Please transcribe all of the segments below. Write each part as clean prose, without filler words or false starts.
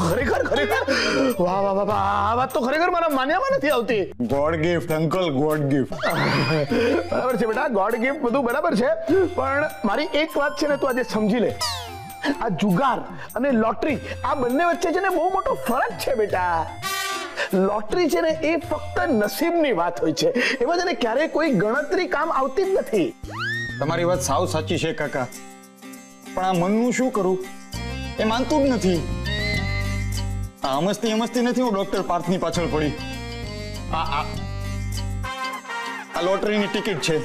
ખરેખર ખરેખર વાહ વાહ વાહ આ વાત તો ખરેખર મારા માન્યામાં નથી આવતી. God gift uncle, God gift. બરાબર છે બેટા, ગોડ ગિફ્ટ બધું બરાબર છે, પણ મારી એક વાત છે ને તું આજે સમજી લે. આ જુગાર અને લોટરી આ બંને વચ્ચે છે ને બહુ મોટો ફરક છે બેટા. લોટરી છે ને એ ફક્ત નસીબની વાત હોય છે, એમાં છે ને ક્યારેય કોઈ ગણતરી કામ આવતી જ નથી. તમારી વાત સાવ સાચી છે કાકા, પણ આ મનનું શું કરું એ માનતું જ નથી. આ અમસ્તી નથી હું ડોક્ટર પાર્થની પાછળ પડી. આ લોટરીની ટિકિટ છે,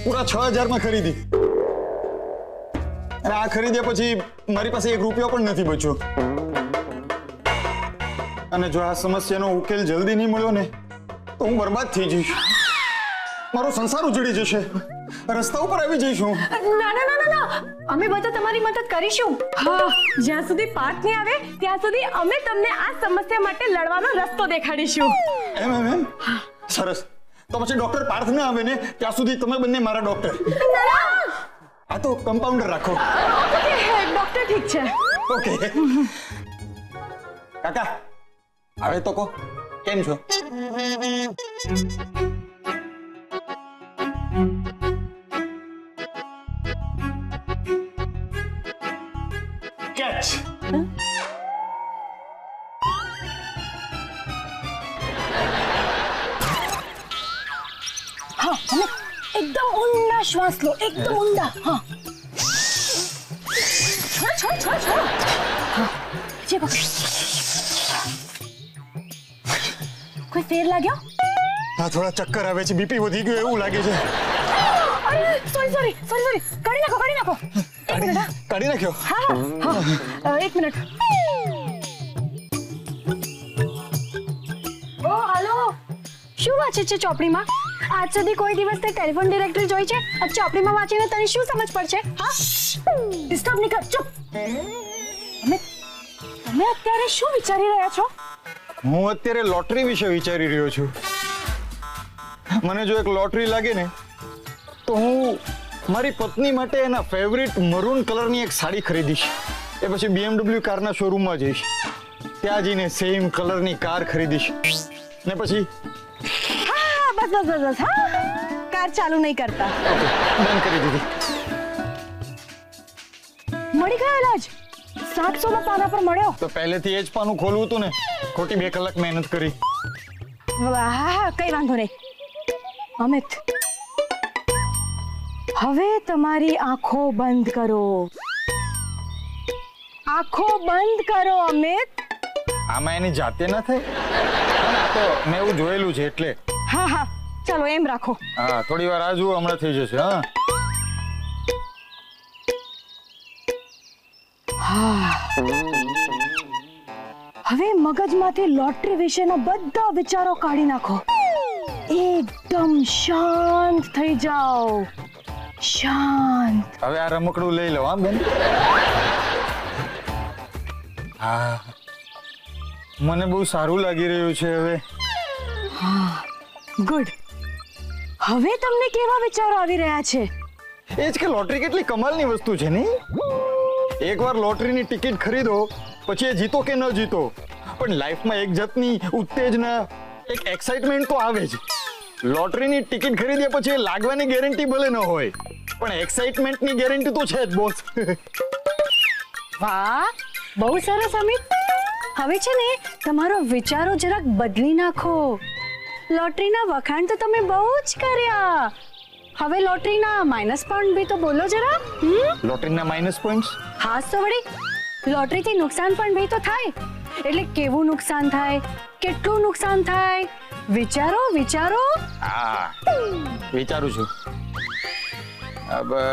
પૂરા 6000 માં ખરીદી, અને આ ખરીદ્યા પછી મારી પાસે 1 રૂપિયો પણ નથી બચ્યો. અને જો આ સમસ્યાનો ઉકેલ જલ્દી નહીં મળ્યો ને તો હું બરબાદ થઈ જઈશ. મારો સંસાર ઉજળી જશે, રસ્તા ઉપર આવી જઈશ હું. ના ના ના ના, અમે બધા તમારી મદદ કરીશું. હા, જ્યાં સુધી પાર્થ નહીં આવે ત્યાં સુધી અમે તમને આ સમસ્યા માટે લડવાનો રસ્તો દેખાડીશું. એમ સરસ. તો પછી ડોક્ટર પાર્થ ના આવે ને ત્યાં સુધી તમે બંને મારા ડોક્ટર. આ તો કમ્પાઉન્ડર રાખો. ઓકે ડોક્ટર, ઠીક છે. ઓકે કાકા, હવે તો કહો કેમ છો? કેચ. હા, અમે એકદમ ઊંડા શ્વાસ લો, એકદમ ઊંડા. હા, છોડ. હા, જે કોઈ ફેર લાગ્યો? હા, થોડા ચક્કર આવે છે, બીપી વધી ગયું એવું લાગે છે. સોરી કાઢી નાખો. એક મિનિટ. કાઢી નાખ્યો? હા, એક મિનિટ. ઓ હાલો, શું વાંચે છે ચોપડીમાં? આજ સુધી કોઈ દિવસ તે ટેલિફોન ડિરેક્ટરી જોઈ છે? આ ચોપડીમાં વાંચીને તને શું સમજ પડશે? હા, ડિસ્ટર્બ નહીં કર, ચૂપ. તમે અત્યારે શું વિચારી રહ્યા છો? હું અત્યારે લોટરી વિશે વિચારી રહ્યો છું. મને જો એક લોટરી લાગે ને તો હું મારી પત્ની માટે એના ફેવરિટ મરૂન કલરની એક સાડી ખરીદીશ. એ પછી BMW કારના શોરૂમમાં જઈશ, ત્યાં જઈને સેમ કલરની કાર ખરીદીશ, ને પછી હા, બસ. હા, કાર ચાલુ નહીં કરતા. બંધ કરી દીધી. મળી ગયેલા જ 700 ના પાના પર મળ્યો. તો પહેલેથી એ જ પાનું ખોલવું હતું ને, ખોટી 2 કલાક મહેનત કરી. હા, કઈ વાંધો નહીં. અમિત, હવે તમારી આંખો બંધ કરો. આંખો બંધ કરો અમિત. આમાં એની જાતે ના થાય, તો મેં એવું જોયેલું છે એટલે. હા, ચાલો એમ રાખો. હા, થોડી વાર આ જુઓ, હમણાં થઈ જશે. હા, હવે મગજમાંથી લોટરી વિશેના બધા વિચારો કાઢી નાખો. એકદમ શાંત થઈ જાઓ. શાંત. હવે આ રમકડું લઈ લો. હા બેન. હા, મને બહુ સારું લાગી રહ્યું છે હવે. હા, ગુડ. હવે તમને કેવા વિચારો આવી રહ્યા છે? એ જ કે લોટરી કેટલી કમાલની વસ્તુ છે નહીં? એકવાર લોટરીની ટિકિટ ખરીદો પછી એ જીતો કે ન જીતો, પણ લાઈફમાં એક જાતની ઉત્તેજના, એક એક્સાઇટમેન્ટ તો આવે જ. લોટરીની ટિકિટ ખરીદ્યા પછી એ લાગવાની ગેરંટી ભલે ન હોય, પણ એક્સાઇટમેન્ટની ગેરંટી તો છે જ બોસ. વાહ, બહુ સરસ અમિત. હવે છે ને તમારો વિચારો જરાક બદલી નાખો. લોટરીના વખાણ તો તમે બહુ જ કર્યા. હવે લોટરીના માઇનસ પોઈન્ટ બી તો બોલો જરા. લોટરીના માઇનસ પોઈન્ટ્સ? હા, તો વળી લોટરીથી નુકસાન પણ બી તો થાય. એટલે કેવું નુકસાન થાય, કેટલું નુકસાન થાય, વિચારો. હા, વિચારું છું. હવે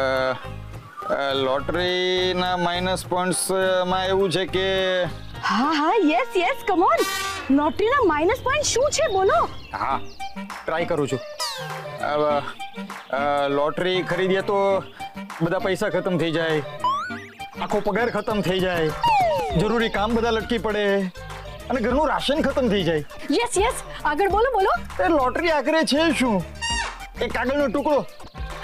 લોટરીના માઇનસ પોઈન્ટ્સ માં એવું છે કે હા, યસ, કમ ઓન. લોટરીના માઇનસ પોઈન્ટ શું છે બોલો. હા, ટ્રાય કરું છું. હવે લોટરી ખરીદીએ તો બધા પૈસા ખતમ થઈ જાય, આખો પગાર ખતમ થઈ જાય, જરૂરી કામ બધા લટકી પડે, અને ઘરનું રાશન ખતમ થઈ જાય. યસ, આગળ બોલો. એ લોટરી આખરે છે શું? એક કાગળનો ટુકડો.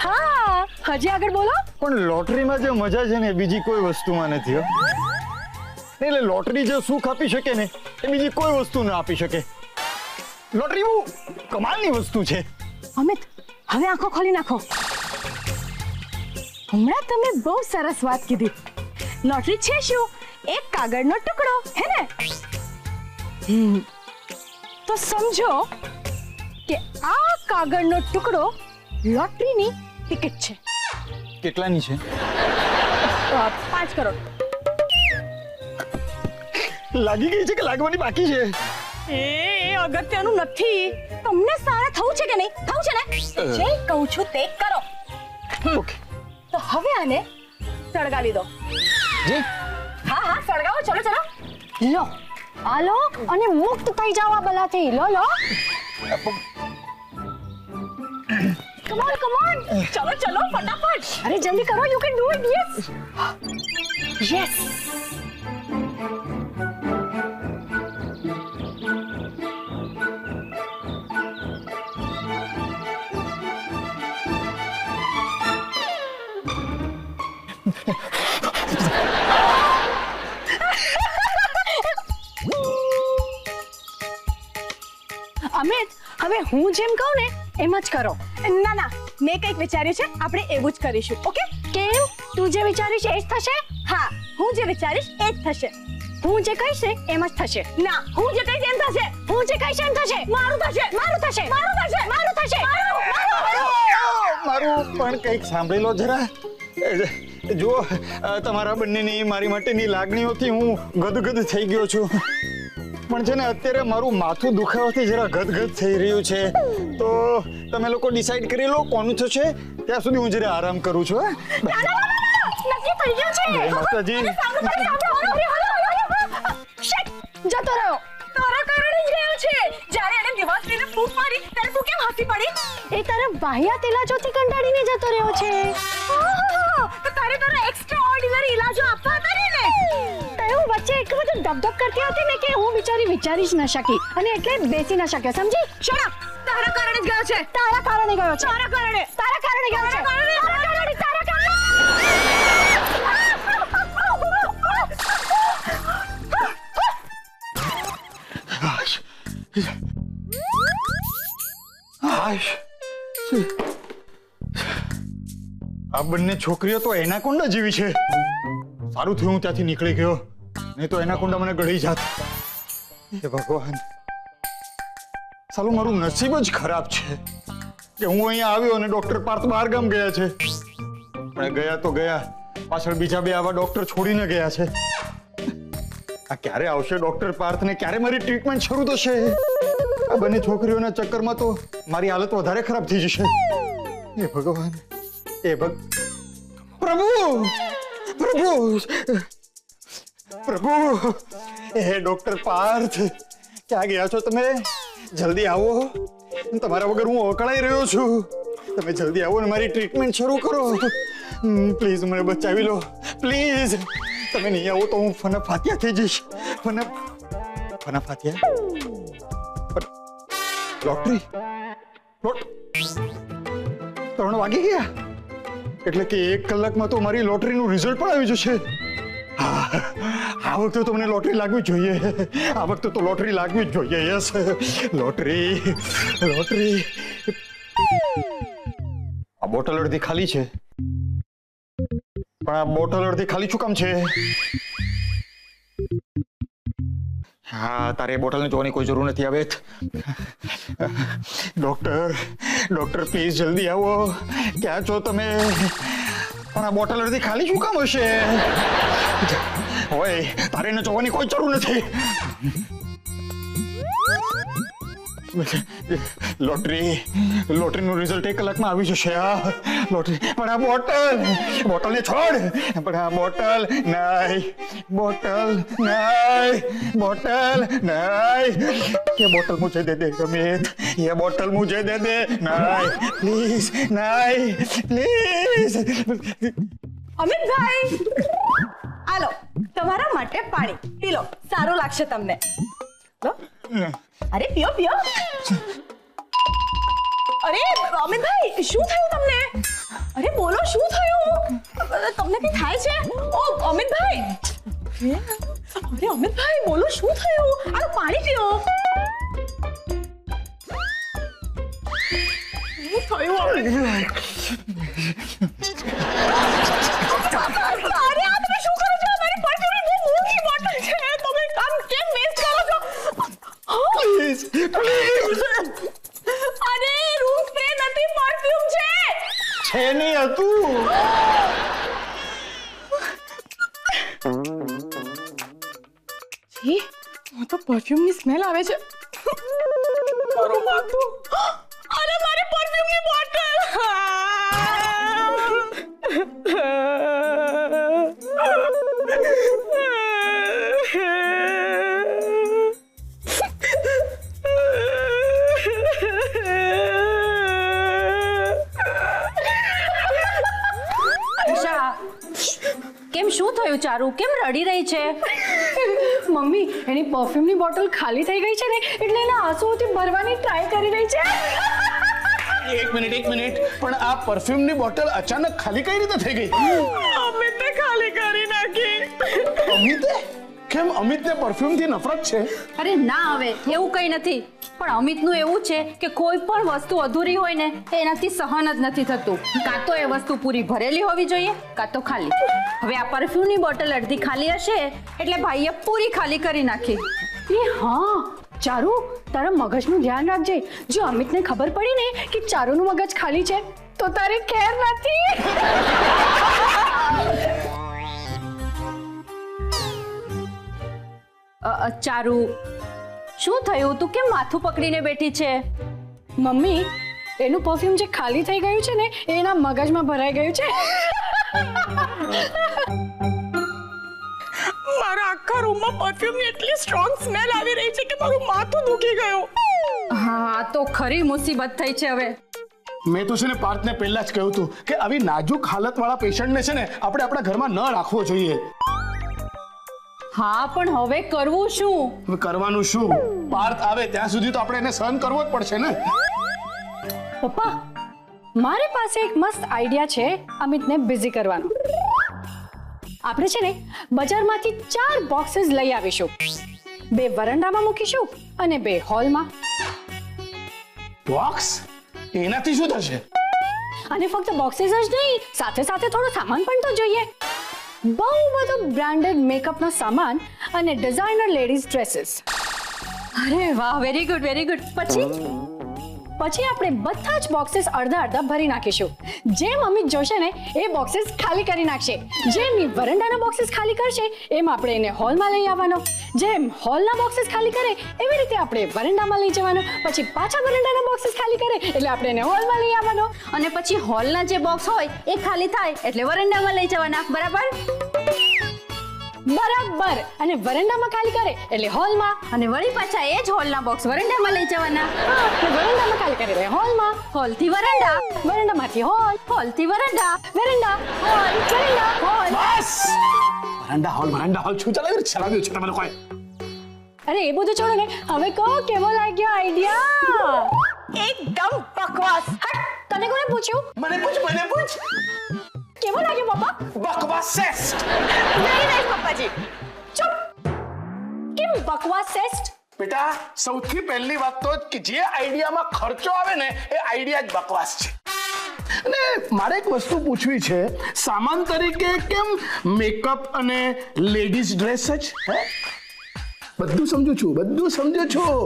હા, હજી આગળ બોલો. પણ લોટરીમાં જે મજા છે ને એ બીજી કોઈ વસ્તુમાં નથી હો. એટલે લોટરી જે સુખ આપી શકે ને એ બીજી કોઈ વસ્તુ ના આપી શકે. લોટરી બહુ કમાલની વસ્તુ છે. અમિત, હવે આંખો ખોલી નાખો. હમણાં તમે બહુ સરસ વાત કીધી. લોટરી છે શું? એક કાગળનો ટુકડો, હે ને? તો સમજો કે આ કાગળનો ટુકડો લોટરીની ટિકિટ છે. કેટલાની છે? 5 કરોડ. લાગી ગઈ છે કે લાગવાની બાકી છે? એ અગત્યનું નથી. તમને સારા થવું છે કે નહીં? થવું છે ને? જે કહું છું તે કરો. ઓકે. તો હવે આને સળગાવી દો. જી. હા, સળગાવો. ચલો લો. આ લો અને મુક્ત થઈ જાઓ આ બલાથી. લો. Come on. ચલો ફટાફટ. અરે જલ્દી કરો. You can do it. Yes. Amit, હવે હું જેમ કહું ને એમ જ કરો. ના, મેં કંઈક વિચાર્યું છે. આપણે એવું જ કરીશું. ઓકે? કેમ? તું જે વિચારીશ એ જ થશે? હા, હું જે વિચારીશ એ જ થશે. હું જે કહીશ એમ જ થશે. ના, હું જે કહીશ એમ થશે. હું જે કહીશ એમ થશે. મારું થશે. મારું પણ કંઈક સાંભળી લો જરા. જુઓ, તમારા બંનેની મારી માટેની લાગણીઓથી હું ગદગદ થઈ ગયો છું. પણ છે ને અત્યારે મારું માથું દુખાવાથી જરા ગદગદ થઈ રહ્યું છે. તો તમે લોકો ડિસાઈડ કરી લો કોનું થશે. ત્યાં સુધી હું જરા આરામ કરું છું. નક્કી થઈ ગયું છે. માતાજી. જતો રહ્યો. તારા કારણે જ ગયો છે. જ્યારે એને દિવાસળીને ફૂંક મારી ત્યારે તું કેમ હસી પડી? એ તારા વાહિયાત ઇલાજોથી કંટાળીને જતો રહ્યો છે. તો તારે તારા એક્સ્ટ્રા ઓર્ડિનરી ઇલાજો આપવા હતા ને. હું વચ્ચે એટલું બધું ડબડબ કરતી હતી ને કે હું વિચારી જ ન શકી અને એટલે બેસી ન શક્યો. સમજી? Shut up. તારા કારણે જ ગયો છે. તારા કારણે ગયો છે. તારા કારણે ગયો છે. તારા કારણે. આ બંને છોકરીઓ તો એનાકોન્ડા જેવી છે. સારું થયું હું ત્યાંથી નીકળી ગયો, નહીં તો એનાકોન્ડા મને ગળી જાત. હે ભગવાન, સાલું મારું નસીબ જ ખરાબ છે કે હું અહીંયા આવ્યો અને ડોક્ટર પાર્થ બહાર ગામ ગયા છે. પણ ગયા તો ગયા, પાછળ બીજા બે આવા ડોક્ટર છોડીને ગયા છે. આ ક્યારે આવશે ડોક્ટર પાર્થ ને ક્યારે મારી ટ્રીટમેન્ટ શરૂ થશે? આ બંને છોકરીઓના ચક્કરમાં તો મારી હાલત વધારે ખરાબ થઈ જશે. હે ભગવાન, પ્રભુ, હે ડોક્ટર પાર્થ, ક્યાં ગયા છો તમે? જલ્દી આવો. તમારા વગર હું ઓકળાઈ રહ્યો છું. તમે જલ્દી આવો ને મારી ટ્રીટમેન્ટ શરૂ કરો. પ્લીઝ મને બચાવી લો, પ્લીઝ. તમે નહીં આવો તો હું ફનાફાતિયા થઈ જઈશ. ફનાફાતિયા? લોટરી 3 વાગી ગયા, એટલે કે 1 કલાકમાં તો મારી લોટરીનું રિઝલ્ટ પણ આવી જશે. આ વખતે તો મને લોટરી લાગવી જોઈએ. આ વખતે તો લોટરી લાગવી જ જોઈએ. Yes, lottery. આ બોટલ અડધી ખાલી છે, પણ આ બોટલ અડધી ખાલી શું કામ છે? હા, તારે બોટલને જોવાની કોઈ જરૂર નથી. હવે ડોક્ટર પ્લીઝ જલ્દી આવો. ક્યાં છો તમે? પણ આ બોટલ અડધી ખાલી શું કામ હશે? ઓય, તારે એને જોવાની કોઈ જરૂર નથી. લોટરીનું રિઝલ્ટ 1 કલાકમાં આવી જશે. લોટરી, પણ આ બોટલને છોડ. પણ આ બોટલ નહીં. ये बोतल मुझे दे दे रमेश, ये बोतल मुझे दे दे. नहीं, प्लीज, नहीं, प्लीज. અમિતભાઈ, આલો તમારા માટે પાણી પી લો, સારું લાગશે તમને. લો. અરે પીઓ. અરે અમિતભાઈ શું થયું તમને? અરે બોલો શું થયું? તમને કઈ થાય છે? ઓ અમિતભાઈ, અરે અમિતભાઈ બોલો શું થયું? આ પાણી પીઓ. શું થયું? અરે આ તમે શું કરો છો? અમારી પરફ્યુમની બહુ મોટી બોટલ છે, તમે આમ કેમ વેસ્ટ કરો છો? પ્લીઝ પ્લીઝ અરે રૂમ સ્પ્રે નથી, પરફ્યુમ છે. છે નહીં હતું. જી, હું તો પરફ્યુમની સ્મેલ આવે છે. મારું માથું. અરે મારી પરફ્યુમની બોટલ. કેમ શું થયું ચારુ? કેમ રડી રહી છે? મમ્મી, એની પરફ્યુમની બોટલ ખાલી થઈ ગઈ છે ને, એટલે એના આંસુઓથી ભરવાની ટ્રાય કરી રહી છે. એક મિનિટ પણ આ પરફ્યુમની બોટલ અચાનક ખાલી કઈ રીતે થઈ ગઈ? અમિતે ખાલી કરી નાખી. અમિતે? કેમ અમિતને પરફ્યુમથી નફરત છે? અરે ના, હવે એવું કઈ નથી, પણ અમિતનું એવું છે કે કોઈ પણ વસ્તુ અધૂરી હોય ને એનાથી સહન જ નથી થતું. કાં તો એ વસ્તુ પૂરી ભરેલી હોવી જોઈએ, કાં તો ખાલી. હવે આ પરફ્યુમની બોટલ અડધી ખાલી હશે એટલે ભાઈએ પૂરી ખાલી કરી નાખી. એ હા ચારુ, તારા મગજનું ધ્યાન રાખજે. જો અમિતને ખબર પડી ને કે ચારુનું મગજ ખાલી છે તો તારે ખેર નથી. ચારુ, શું થયું? તું કેમ માથું પકડીને બેઠી છે? મમ્મી, એનું પરફ્યુમ જે ખાલી થઈ ગયું છે ને એના મગજમાં ભરાઈ ગયું છે. મારા આખા રૂમમાં પરફ્યુમની એટલી સ્ટ્રોંગ સ્મેલ આવી રહી છે કે મારું માથું દુખી ગયું. હા, તો ખરી મુસીબત થઈ છે. હવે મેં તો છે ને પાર્થને પહેલા જ કહ્યું હતું કે આવી નાજુક હાલતવાળા પેશન્ટને છે ને આપણે આપણા ઘરમાં ન રાખવો જોઈએ. હા, પણ હવે કરવું શું? હવે કરવાનું શું? પાર્થ આવે ત્યાં સુધી તો આપણે એને સહન કરવો જ પડશે ને. પપ્પા, મારી પાસે એક મસ્ત આઈડિયા છે અમિતને બિઝી કરવાનો. આપણે છે ને બજારમાંથી 4 બોક્सेस લઈ આવીશું. 2 વરંડામાં મૂકીશું અને 2 હોલમાં. બોક્સ? એનાથી શું થશે? અને ફક્ત બોક્सेस જ નહીં, સાથે સાથે થોડો સામાન પણ તો જોઈએ. બહુ બધું બ્રાન્ડેડ મેકઅપનો સામાન અને ડિઝાઇનર લેડીઝ ડ્રેસીસ. અરે વાહ, વેરી ગુડ વેરી ગુડ. પછી આપણે બધા જ બોક્सेस અડધા ભરી નાખીશું. જેમ અમિત જોશે ને એ બોક્सेस ખાલી કરી નાખશે. જેમ એ વરંડાના બોક્सेस ખાલી કરશે એમ આપણે એને હોલમાં લઈ આવવાનો. જેમ હોલના બોક્सेस ખાલી કરે એવી રીતે આપણે વરંડામાં લઈ જવાનો. પછી પાછા વરંડાના બોક્सेस ખાલી કરે એટલે આપણે એને હોલમાં લઈ આવવાનો. અને પછી હોલના જે બોક્સ હોય એ ખાલી થાય એટલે વરંડામાં લઈ જવાના. બરાબર? બરાબર. અને વરંડામાં ખાલી કરે એટલે હોલમાં, અને વળી પાછા એ જ હોલના બોક્સ વરંડામાં લઈ જવાના. વરંડામાં ખાલી કરે એટલે હોલમાં, હોલથી વરંડા, વરંડામાંથી હોલ, હોલથી વરંડા, વરંડા, હોલ, વરંડા, હોલ. બસ! વરંડા હોલ શું ચલાવ્યું છે તમે લોકોએ? અરે એ બધું છોડો ને, હવે કહો કેવો લાગ્યો આઈડિયા? એકદમ બકવાસ. હટ, તને કોને પૂછ્યું? મને પૂછ. કેવો લાગ્યો પપ્પા? બકવાસ શ્રેષ્ઠ. નહીં પપ્પાજી. ચૂપ. કેમ બકવાસ શ્રેષ્ઠ? બેટા, સૌથી પહેલી વાત તો કે જે આઈડિયામાં ખર્ચો આવે ને એ આઈડિયા જ બકવાસ છે. અને મારે એક વસ્તુ પૂછવી છે, સામાન તરીકે કેમ મેકઅપ અને લેડીઝ ડ્રેસ જ? બધું સમજુ છું.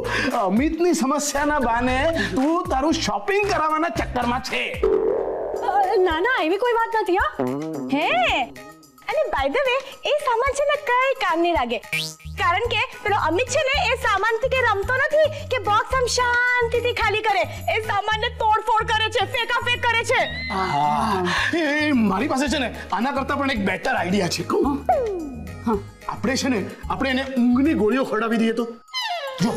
અમિતની સમસ્યાના બાને તું તારું શોપિંગ કરાવવાના ચક્કરમાં છે. ના ના, એવી કોઈ વાત નથી. હે, અને બાય ધ વે એ સામાન છે ને કઈ કામ નહીં લાગે. કારણ કે પેલો અમિત છે ને એ સામાનથી કે રમતો નથી કે બોક્સ આમ શાંતિથી ખાલી કરે. એ સામાનને તોડફોડ કરે છે, ફેંકાફેંક કરે છે. એ મારી પાસે છે ને આના કરતા પણ એક બેટર આઈડિયા છે. કહું? આપણે છે ને એને ઊંઘની ગોળીઓ ખવડાવી દઈએ તો. જો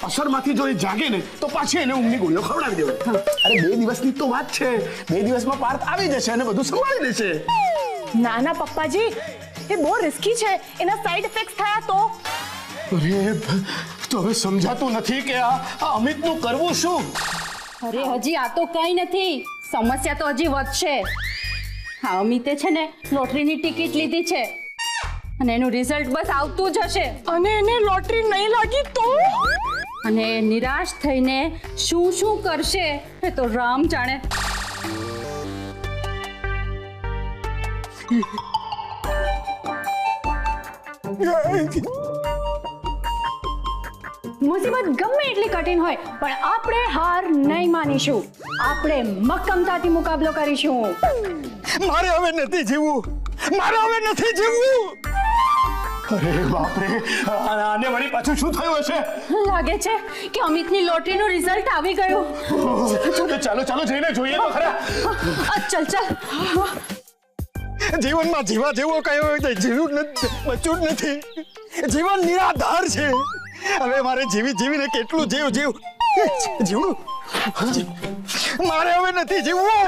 અસરમાંથી જો એ જાગે ને તો પાછી એને ઊંઘની ગોળીઓ ખવડાવી દેવાય. અરે 2 દિવસની તો વાત છે. 2 દિવસમાં પાર્થ આવી જશે અને બધું સંભાળી લેશે. ના પપ્પાજી, એ બહુ રિસ્કી છે. એના સાઈડ ઇફેક્ટ્સ થયા તો? અરે તો હવે સમજાતું નથી કે આ અમિતનું કરવું શું? અરે હજી આ તો કઈ નથી, સમસ્યા તો હજી વધશે. હા, અમિતે છે ને લોટરીની ટિકિટ લીધી છે અને એનું રિઝલ્ટ બસ આવતું જ હશે. અને એને લોટરી નહીં લાગી તો? અને એ નિરાશ થઈને શું શું કરશે એ તો રામ જાણે. મુસીબત ગમે એટલી કઠિન હોય પણ આપણે હાર નહીં માનીશું. આપણે મક્કમતાથી મુકાબલો કરીશું. મારે હવે નથી જીવવું, મારે હવે નથી જીવવું. અરે બાપ રે, આને વળી પાછું શું થયું હશે? લાગે છે કે અમિતની લોટરીનું રિઝલ્ટ આવી ગયું. ચાલો ચાલો જઈને જોઈએ તો ખરા. ચલ ચલ. જીવનમાં જીવા જેવો કયો હોય તો જીવું નથી, બચવું જ નથી. જીવન નિરાધાર છે. હવે મારે જીવીને કેટલું જીવવું. મારે હવે નથી જીવવું.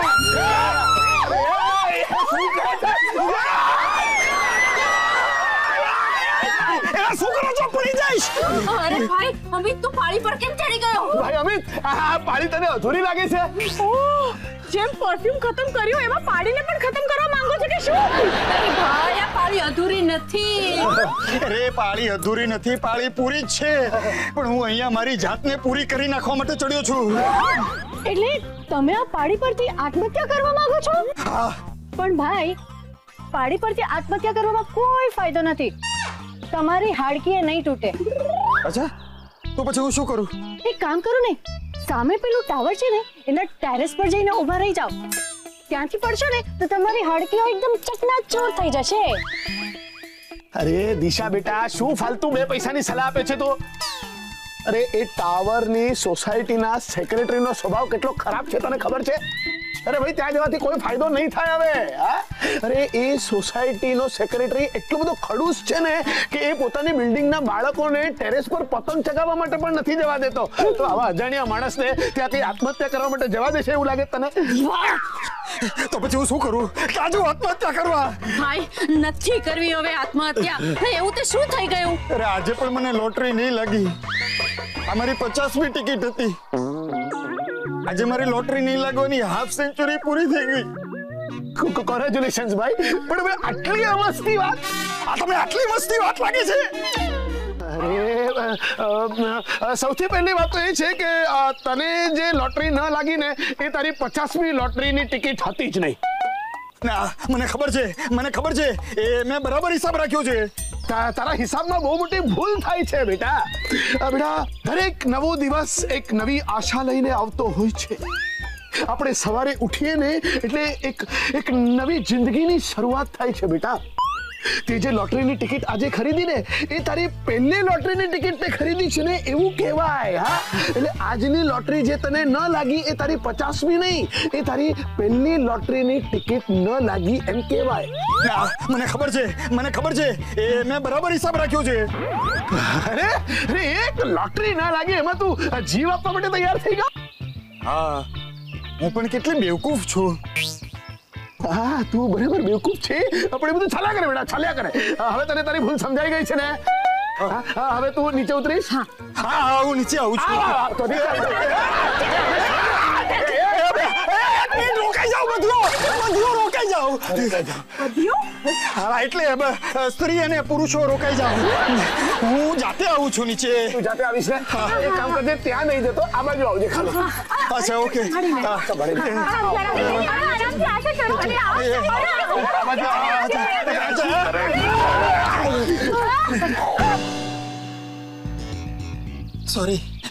શું કરો છો? પડી જઈશ. અરે ભાઈ, અમિત તું પાળી પર કેમ ચડી ગયો? ભાઈ અમિત, આ પાળી તને અધૂરી લાગે છે? જેમ પરફ્યુમ ખતમ કર્યું એમાં પાડીને પણ ખતમ કરવા માંગો છો કે શું? અરે ભાઈ, આ પાળી અધૂરી નથી. અરે પાળી અધૂરી નથી, પાળી પૂરી જ છે. પણ હું અહીંયા મારી જાતને પૂરી કરી નાખવા માટે ચડ્યો છું. એટલે તમે આ પાળી પરથી આત્મહત્યા કરવા માંગો છો? હા. પણ ભાઈ, પાળી પરથી આત્મહત્યા કરવામાં કોઈ ફાયદો નથી. તમારી હાડકીએ નહીં તૂટે. અચ્છા, તો પછી હું શું કરું? એક કામ કરો ને, સામે પેલું ટાવર છે ને એના ટેરેસ પર જઈને ઊભા રહી જાઓ. ત્યાંથી પડશો ને તો તમારી હાડકીઓ એકદમ ચકનાચૂર થઈ જશે. અરે દિશા બેટા, શું ફાલતુ બે પૈસાની સલાહ આપે છે તો? અરે એ ટાવરની સોસાયટીના સેક્રેટરીનો સ્વભાવ કેટલો ખરાબ છે તને ખબર છે? અરે ભાઈ, ત્યાં જવાથી કોઈ ફાયદો નહીં થાય હવે. હા, અરે એ સોસાયટીનો સેક્રેટરી એટલો બધો ખડૂસ છે ને કે એ પોતાની બિલ્ડિંગના બાળકોને ટેરેસ પર પતંગ ચગાવવા માટે પણ નથી જવા દેતો. તો આવા અજાણ્યા માણસને ત્યાંથી આત્મહત્યા કરવા માટે જવા દેશે એવું લાગે તને? તો પછી હું શું કરું? કાજુ આત્મહત્યા કરવા? ભાઈ, નથી કરવી હવે આત્મહત્યા. એવું તે શું થઈ ગયું? અરે આજે પણ મને લોટરી નહીં લાગી. આ મારી 50મી ટિકિટ હતી. આજે મારી લોટરી નહીં લાગવાની હાફ સેન્ચુરી પૂરી થઈ ગઈ. કોંગ્રેચ્યુલેશન્સ ભાઈ. પણ હવે આટલી મસ્તી વાત, આ તમે આટલી મસ્તી વાત લાગી છે? અરે સૌથી પહેલી વાત તો એ છે કે તને જે લોટરી ન લાગી ને એ તારી 50મી લોટરીની ટિકિટ હતી જ નહીં. ના, મને ખબર છે. એ મેં બરાબર હિસાબ રાખ્યો છે. તારા હિસાબમાં બહુ મોટી ભૂલ થાય છે બેટા. બેટા, દરેક નવો દિવસ એક નવી આશા લઈને આવતો હોય છે. આપણે સવારે ઉઠીએ ને એટલે એક નવી જિંદગીની શરૂઆત થાય છે બેટા. તે જે લોટરીની ટિકિટ આજે ખરીદી ને એ તારી પહેલી લોટરીની ટિકિટ તે ખરીદી છે ને એવું કહેવાય. હા, એટલે આજની લોટરી જે તને ન લાગી એ તારી 50મી નહીં, એ તારી પહેલી લોટરીની ટિકિટ ન લાગી એમ કહેવાય. ના, મને ખબર છે. એ મેં બરાબર હિસાબ રાખ્યો છે. અરે એક લોટરી ના લાગે એમાં તું જીવ આપવા માટે તૈયાર થઈ ગયો? હા, હું પણ કેટલી બેવકૂફ છું. હા, તું બરાબર બેવકૂફ છે. આપણે બધું ચાલ્યા કરે બેટા, ચાલ્યા કરે. હવે તને તારી ભૂલ સમજાઈ ગઈ છે ને? હા, હવે તું નીચે ઉતરીશ? હા, હું નીચે આવું છું. તો રોકાઈ જાઓ, બધું રોકાઈ જાઓ. હા, એટલે સ્ત્રી અને પુરુષો રોકાઈ જાઓ. હું જાતે આવું છું નીચે. તું જાતે આવીશ ને? એક કામ કરજે, ત્યાં નહીં જતો, આ બાજુ આવજે ખાલી. અચ્છા, ઓકે.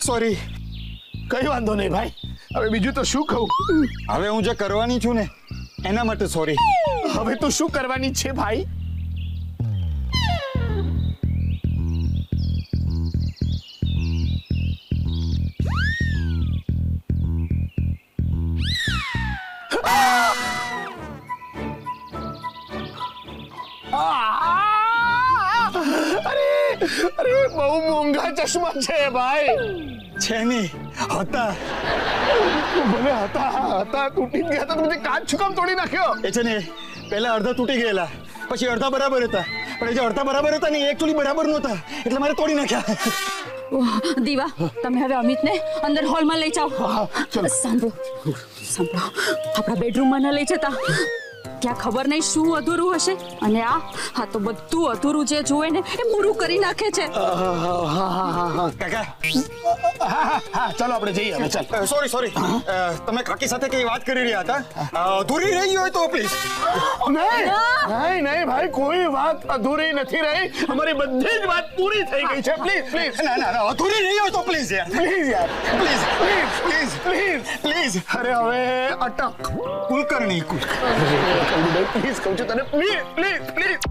સોરી. કઈ વાંધો નહીં ભાઈ. હવે બીજું તો શું કહું? હવે હું જે કરવાની છું ને એના માટે સોરી. હવે તું શું કરવાની છે ભાઈ? અરે બહુ મોંઘા ચશ્મા છે ભાઈ. છે નહીં, હતા. ભલે હતા તૂટી ગયા હતા તો પછી કાચ શું કામ તોડી નાખ્યો? એ છે ને, પહેલા અડધા તૂટી ગયેલા, પછી અડધા બરાબર હતા. પણ એ જે અડધા બરાબર હતા ને એ એકચ્યુઅલી બરાબર નહોતા, એટલે મારે તોડી નાખ્યા. દીવા તમે હવે અમિતને અંદર હોલમાં લઈ જાઓ ચલો. સાંભળો સાંભળો આપણા બેડરૂમમાં ન લઈ જતા ત્યાં ખબર નહીં શું અધૂરું હશે અને આ તો બધું અધૂરું જે જુએ ને એ પૂરું કરી નાખે છે કાકા હા ચાલો આપણે જઈએ હવે ચાલ. સોરી તમે કાકી સાથે કઈ વાત કરી રહ્યા હતા અધૂરી રહી હોય તો પ્લીઝ. નહીં ભાઈ કોઈ વાત અધૂરી નથી રહી. અમારી બધી જ વાત પૂરી થઈ ગઈ છે. પ્લીઝ ના અધૂરી રહી હોય તો પ્લીઝ યાર પ્લીઝ યાર પ્લીઝ પ્લીઝ પ્લીઝ અરે હવે અટક કુલકર્ણી પ્લીઝ કહું છું તને પ્લીઝ